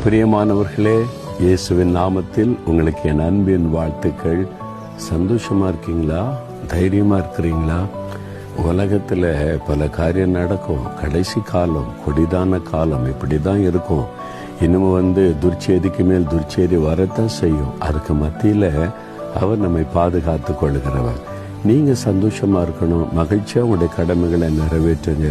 பிரியமானவர்களே, இயேசுவின் நாமத்தில் உங்களுக்கு என் அன்பின் வாழ்த்துக்கள். சந்தோஷமா இருக்கீங்களா? தைரியமா இருக்கிறீங்களா? உலகத்தில் பல காரியம் நடக்கும். கடைசி காலம், கொடிதான காலம் இப்படி தான் இருக்கும். இன்னும் துர்ச்செய்திக்கு மேல் துர்ச்செய்தி வரத்தான் செய்யும். அதுக்கு மத்தியில் அவர் நம்மை பாதுகாத்து கொள்கிறவர். நீங்கள் சந்தோஷமாக இருக்கணும், மகிழ்ச்சியாக உங்களுடைய கடமைகளை நிறைவேற்றுங்க.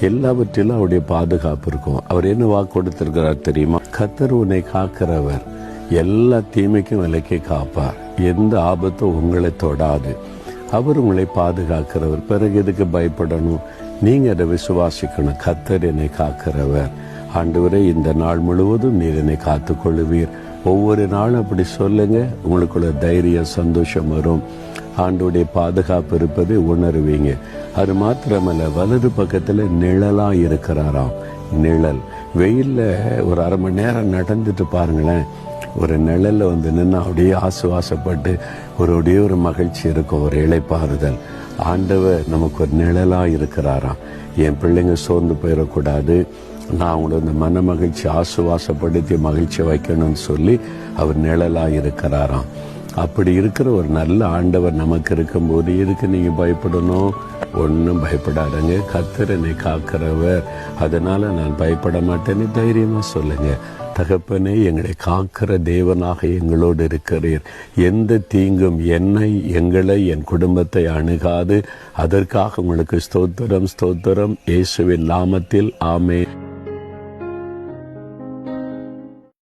எல்லாவற்றிலும் அவருடைய பாதுகாப்பு இருக்கும். அவர் என்ன வாக்கு கொடுத்திருக்கிறார் தெரியுமா? கர்த்தர் உன்னை காக்கிறவர், எல்லா தீமைக்கும் விலக்கி காப்பார், எந்த ஆபத்தும் உங்களை தொடாது. அவர் உங்களை பாதுகாக்கிறவர். பிறகு எதுக்கு பயப்படணும்? நீங்கள் அதை விசுவாசிக்கணும். கர்த்தர் என்னை காக்கிறவர். ஆண்டவரே, இந்த நாள் முழுவதும் நீர் என்னை காத்துக்கொள்ளுவீர். ஒவ்வொரு நாளும் அப்படி சொல்லுங்க. உங்களுக்குள்ள தைரியம், சந்தோஷம் வரும். ஆண்டோடைய பாதுகாப்பு இருப்பதை உணருவீங்க. அது மாத்திரமல்ல, வலது பக்கத்தில் நிழலாக இருக்கிறாராம். நிழல் வெயிலில் ஒரு அரை மணி நேரம் நடந்துட்டு பாருங்களேன். ஒரு நிழலில் நின்று அப்படியே ஆசுவாசப்பட்டு ஒரு மகிழ்ச்சி இருக்கும், ஒரு இளைப்பாறுதல். ஆண்டவர் நமக்கு ஒரு நிழலாக இருக்கிறாராம். என் பிள்ளைங்க சோர்ந்து போயிடக்கூடாது, நான் அவங்கள மன மகிழ்ச்சி ஆசுவாசப்படுத்தி மகிழ்ச்சி வைக்கணும்னு சொல்லி அவர் நிழலாக இருக்கிறாராம். அப்படி இருக்கிற ஒரு நல்ல ஆண்டவர் நமக்கு இருக்கும்போது எதுக்கு நீங்கள் பயப்படணும்? ஒன்றும் பயப்படாதங்க. கர்த்தர் என்னை காக்கிறவர், அதனால நான் பயப்பட மாட்டேன்னு தைரியமாக சொல்லுங்க. தகப்பனே, எங்களை காக்கிற தேவனாக எங்களோடு இருக்கிறீர். எந்த தீங்கும் என்னை, எங்களை, என் குடும்பத்தை அணுகாது. அதற்காக உங்களுக்கு ஸ்தோத்திரம், ஸ்தோத்திரம். இயேசுவின் நாமத்தில் ஆமென்.